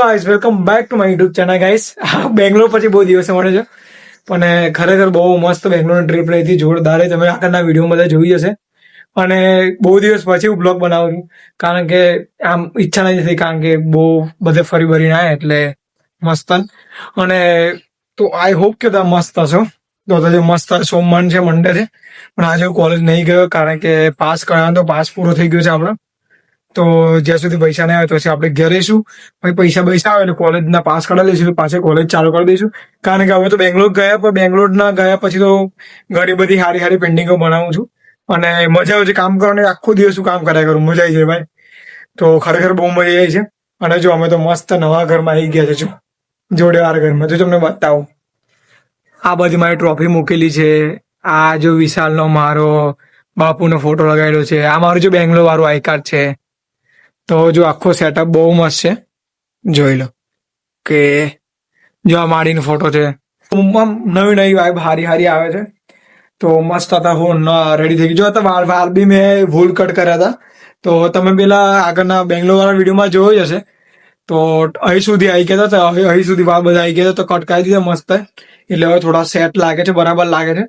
Guys welcome back to my YouTube channel guys. Bangalore પછી બહુ દિવસે મળે છે પણ ખરેખર બહુ મસ્ત બેંગ્લોરની ટ્રીપ રહી હતી, જોરદાર. તમે આગળના વિડીયો બધા જોઈ હશે અને બહુ દિવસ પછી હું બ્લોગ બનાવું છું કારણ કે આમ ઈચ્છા નથી થઈ, કારણ કે બહુ બધે ફરી ભરીને આવ્યા એટલે મસ્ત. અને તો આઈ હોપ કે તમે મસ્ત હશો. તો જે મસ્ત સોમવાર છે, મંડે છે, પણ આજે હું કોલેજ નહીં ગયો કારણ કે પાસ કરાવ્યો તો પાસ પૂરો થઈ ગયો છે આપણો. તો જ્યાં સુધી પૈસા નહીં આવે તો પછી આપણે ઘરે રહીશું. પછી પૈસા આવે એટલે કોલેજના પાસ કઢાવી લઈશું, પાછળ કોલેજ ચાલુ કરી દઈશું. કારણ કે હવે તો બેંગ્લોર ગયા, પણ બેંગ્લોરના ગયા પછી તો ઘણી બધી સારી સારી પેન્ટિંગો બનાવું છું અને મજા આવે છે કામ કરવાની. આખો દિવસ હું કામ કર્યા કરું, મજા આવી જાય ભાઈ. તો ખરેખર બહુ મજા આવી છે. અને જો અમે તો મસ્ત નવા ઘરમાં આવી ગયા છે, જોડેવાર ઘરમાં. જો તમને બતાવું, આ બધી મારી ટ્રોફી મૂકેલી છે. આ જો વિશાલનો મારો બાપુનો ફોટો લગાવેલો છે. આ મારું જો બેંગ્લોર વાળું આઈ કાર્ડ છે. તો જો આખો સેટઅપ બહુ મસ્ત છે, જોઈ લો. કે જો આ માડીનો ફોટો છે. નવી નવી વાઇબ હારી હારી આવે છે. તો મસ્ત હતા. હું રેડી થઈ ગયો. જો વાળ બી મેં ભૂલ કટ કર્યા હતા. તો તમે પેલા આગળના બેંગ્લોર વાળા વિડીયોમાં જોયું જ હશે. તો અહીં સુધી આવી ગયા હતા, અહીં સુધી વાળ બધા આવી ગયા હતા, તો કટ કરી દીધા મસ્ત. એટલે હવે થોડા સેટ લાગે છે, બરાબર લાગે છે.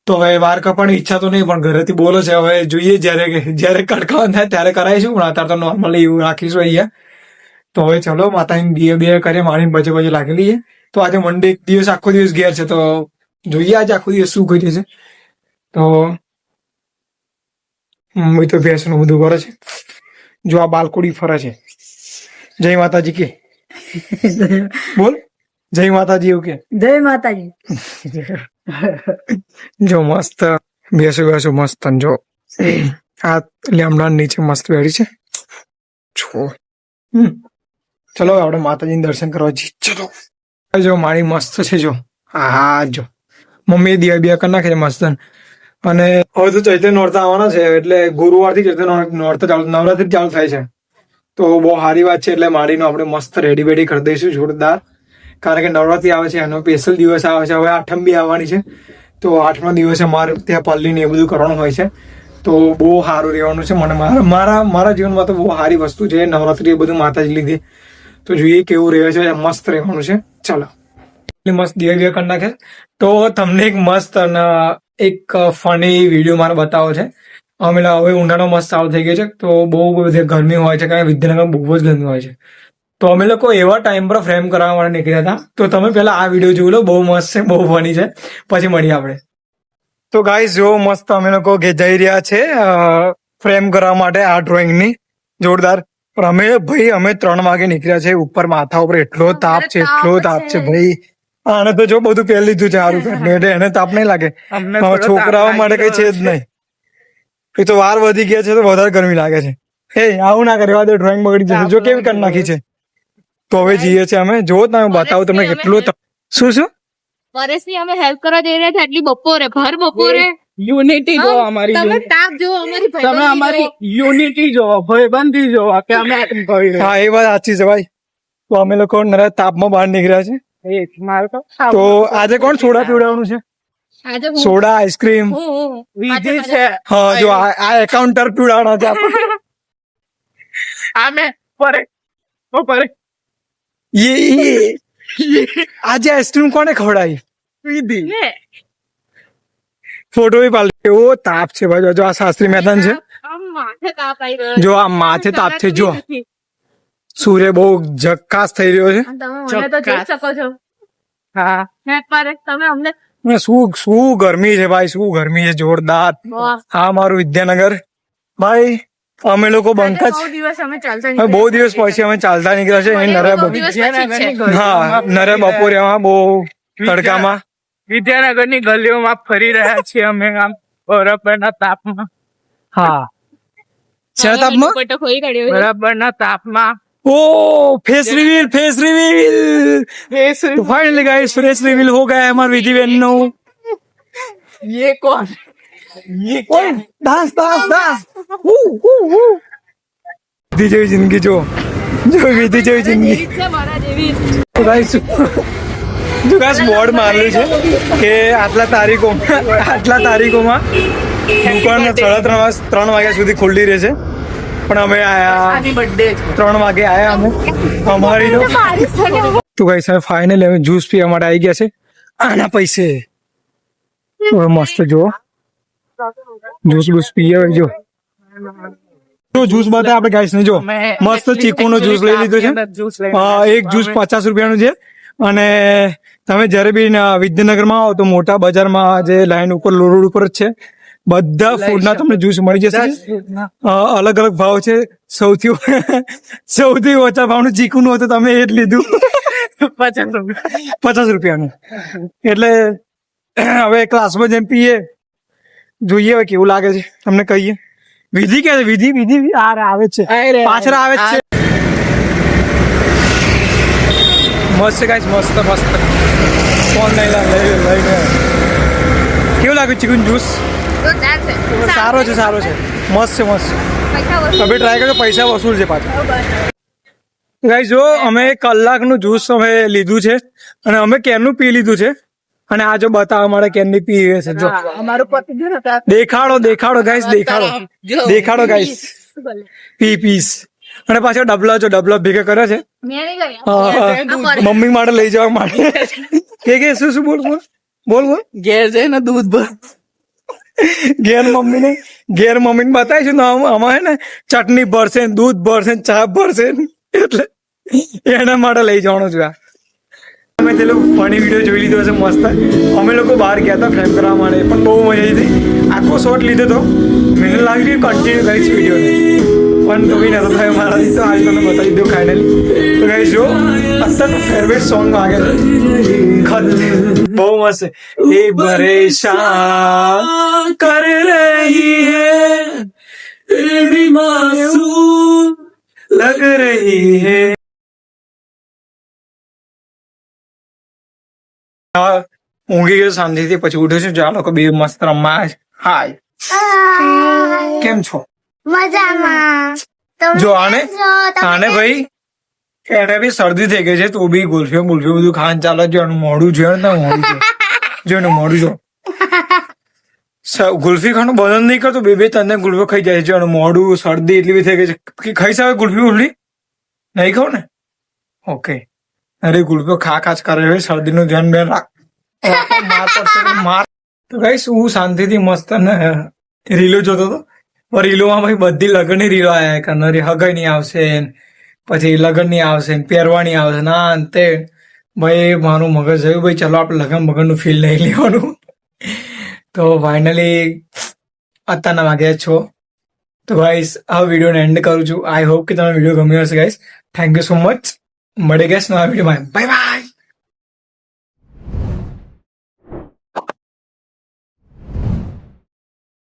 તો હવે વાર કપાની ઈચ્છા તો નહીં, પણ ઘરેથી બોલો છે. હવે જોઈએ જયારે કટકાવાનું થાય ત્યારે કરાવીશું, પણ અત્યારે તો નોર્મલી એવું રાખીશું અહીંયા. તો હવે ચલો માતાની બે કરીએ, મારીને બજે લાગી લઈએ. તો આજે મંડે એક દિવસ આખો દિવસ ઘેર છે, તો જોઈએ આજે આખો દિવસ શું કરી છે. તો એ તો ભેંસનું બધું કરે છે. જો આ બાલકોડી ફરે છે. જય માતાજી કે બોલ, જય માતાજી એવું કે જય માતાજી. જો મસ્ત બેસો મસ્ત. જો આ લેમડા નીચે મસ્ત બેઠી છે. ચલો આપણે માતાજીને દર્શન કરવા જઈએ. ચલો જો મારી મસ્ત છે. જો હા જો મમ્મી દિયા બિયા કરી નાખે છે મસ્ત. અને હવે તો ચૈત્ર નોરતા આવવાના છે, એટલે ગુરુવારથી ચૈત્ર નોરતા ચાલુ, નવરાત્રી ચાલુ થાય છે. તો બહુ સારી વાત છે. એટલે મારીનો આપણે મસ્ત રેડી બેડી કરી દઈશું જોરદાર. કારણ કે નવરાત્રી આવે છે, એનો સ્પેશિયલ દિવસ આવે છે. હવે આઠમ બી આવવાની છે, તો આઠમા દિવસે મારે ત્યાં પલ્લીને એ બધું કરવાનું હોય છે. તો બહુ સારું રહેવાનું છે. મને મારા જીવનમાં તો બહુ સારી વસ્તુ છે નવરાત્રી, એ બધું માતાજી લીધે. તો જોઈએ કેવું રહે છે, મસ્ત રહેવાનું છે. ચાલો મસ્ત દિયા કરી નાખે. તો તમને એક મસ્ત એક ફની વિડીયો મારે બતાવો છે. અમે હવે ઉનાળો મસ્ત ચાલુ થઈ ગયો છે, તો બહુ બધી ગરમી હોય છે, કારણ કે વિદ્યાનગરમાં બહુ જ ગરમી હોય છે. તો અમે લોકો એવા ટાઈમ પર ફ્રેમ કરાવવા માટે નીકળ્યા હતા. તો તમે પેલા આ વિડીયો જોઈ લો, બહુ મસ્ત છે, બહુ ફની છે. પછી મળીએ આપણે. તો ગાઈસ જો મસ્ત અમે લોકો જઈ રહ્યા છે ફ્રેમ કરવા માટે આ ડ્રોઈંગની, જોરદાર. પણ અમે 3 વાગે નીકળ્યા છે. ઉપર માથા ઉપર એટલો તાપ છે, એટલો તાપ છે ભાઈ. આને તો જો બધું પહેરી લીધું છે સારું કરીને, એટલે એને તાપ નહીં લાગે. છોકરાઓ માટે કઈ છે જ નહીં. એ તો વાર વધી ગયા છે, તો વધારે ગરમી લાગે છે. હે આવું ના કરે, ડ્રોઈંગ બગડી જશે. જો કેવી કરી નાખી છે. તો હવે જઈએ છીએ અમે. જો તમે બતાવું તમને કેટલું. શું પરેશની અમે હેલ્પ કરવા જઈ રહ્યા હતા, એટલી બપોરે ભર બપોરે. યુનિટી જો અમારી, તમે તાપ જો અમારી, તમે અમારી યુનિટી જો, ભાઈબંધી જો કે અમે આટલું કરી રહ્યા. હા એ વાત સાચી છે ભાઈ. તો અમે લોકો નરા તાપમાં બહાર નીકળ્યા છે. તો આજે કોણ સોડા પીવડાવવાનું છે? આજે સોડા, આઈસ્ક્રીમ વિધિ છે. હા જો આ એકાઉન્ટર પીવડાવવાના છે આપણે. આમે પરે આજે આઈસ્ક્રીમ કોને ખવડાવી? વિધિ. ફોટો બી પાડી. એવો તાપ છે ભાઈ. જો આ શાસ્ત્રી મેદાન છે. માથે તાપ આવી રહ્યો. જો આ માથે તાપ છે. જો સૂર્ય બહુ ઝકાસ થઈ રહ્યો છે. તમે મને તો જોઈ શકો છો. હા પરેશ તમે અમને શું ગરમી છે ભાઈ, શું ગરમી છે જોરદાર. હા મારું વિદ્યાનગર ભાઈ. અમે લોકો બંકા બહુ દિવસ અમે ચાલતા બહુ દિવસ પછી અમે ચાલતા નીકળ્યા છે. હા નરે બપોરે બહુ તડકામાં વિદ્યાનગરની ગલીઓમાં ફરી રહ્યા છીએ અમે, આમ બરાબરના તાપમાં. હા શેના તાપમાં? બરાબરના તાપમાં. ओ फेस रिवील तो फाइनली गाइस फेस रिवील हो गया है हमारे विधि बहन नो. ये कौन डांस विधि जेवी जिंदगी जो विधि जेवी जिंदगी. तो गाइस जो गाइस बोर्ड मारेલું છે કે આટલા તારીખોમાં દુકાન 3:30 વાગ્યા સુધી ખુલ્લી રહેશે. પણ અમે આયા આની બર્થડે છે 3 વાગે આયા અમે અમારી તો ગાઈસ હવે ફાઇનલી અમે જ્યુસ પીવા માટે આવી ગયા છે આના પૈસે હવે મસ્ત જો જ્યુસ બૂસ પીએ જો જ્યુસ બતાવે આપણે ગાઈસ ને જો મસ્ત ચીકુનો જ્યુસ લઈ લીધો છે એક જ્યુસ 50 રૂપિયાનું છે અને તમે જ્યારે બી વિદ્યાનગરમાં આવો તો મોટા બજારમાં જે લાઈન ઉપર રોડ ઉપર જ છે બધા ફૂડના તમને જ્યુસ મળી જશે અલગ અલગ ભાવ છે સૌથી ઓછા ભાવનું ચીકુનું હતું તમે એ જ લીધું 50 રૂપિયાનું એટલે હવે ક્લાસમાં જેમ પીએ જોઈએ હવે કેવું લાગે છે તમને કહીએ વિધિ કે વિધિ આવે છે પાછળ આવે છે મસ્ત ગાઈસ મસ્ત ફોન લઈને કેવું લાગ્યું ચિકન જ્યુસ સારો છે મસ્ત છે તમે ટ્રાય કરજો પૈસા વસૂલ છે પાછા ગાઈસ જો અમે કલાકનું જ્યુસ અમે લીધું છે અને અમે કેનનું પી લીધું છે અને આ જો બતાવવા માટે કેનની પીવે છે જો અમારું પતિ જો ને દેખાડો ગાઈસ દેખાડો ગાઈસ પીસ અને પાછો ડબલા ભેગા કર્યા છે મમ્મી માટે લઈ જવા માટે કે શું બોલ ઘેર જઈને દૂધ ભર ઘેર મમ્મીને બતાવીશું ને આમાં હે ને ચટણી ભરશે દૂધ ભરશે ચા ભરશે એટલે એના માટે લઈ જવાનું છું અમે તે લોકો ફની વિડીયો જોઈ લીધો હશે મસ્ત અમે લોકો બહાર ગયા હતા ફ્રેમ કરવા માટે પણ બહુ મજા આવી હતી આખો શોટ લીધો હતો મને લાગ્યું કન્ટિન્યુ કરીશ વિડીયોને પણ તો બી નતો થયો મારાથી તો આજ તમને બતાવી દીધું ફાઇનલી તો ગાઈસ જો અત્યારનું ફેવરેટ સોંગ વાગે છે ખત બહુ મસ્ત એ પરેશાન કર રહી હૈ तेरी मासूम लग रही है ઊંઘી ગયો શાંતિથી પછી ઉઠ્યો છું ચાલો કે બે મસ્ત રમવા હાય કેમ છો મજામાં જો આને ભાઈ એને બી શરદી થઈ ગઈ છે તો બી ગુલ્ફીઓ બધું ખાન ચાલે જો એનું મોઢું જો એનું મોઢું જો ગુલ્ફી ખાવાનું બંધ નહીં કરતો બે તને ગુલ્ફીઓ ખાઈ જાય છે એનું મોઢું શરદી એટલી બી થઈ ગઈ છે ખાઈ આવે ગુલ્ફી નહીં ખાવ ને ઓકે અરે ગુલ્ફીઓ ખા જ કરે શરદીનું ધ્યાન બે રાખ તો ગાઈસ હું શાંતિથી મસ્ત ને રીલો જોતો હતો રીલોમાં ભાઈ બધી લગ્નની રીલો આવ્યા કરનારી હગાઈની આવશે પછી લગ્નની આવશે પહેરવાની આવશે ના અંતે ભાઈ મારું મગજ થયું ભાઈ ચલો આપણે લગ્ન મગજનું ફીલ નહીં લેવાનું તો ફાઇનલી અત્યારના વાગ્યા છો તો ગાઈસ આ વિડીયોને એન્ડ કરું છું આઈ હોપ કે તમને વિડીયો ગમ્યો હશે guys thank you so much મળે ગાઈસ નવા વિડીયોમાં બાય બાય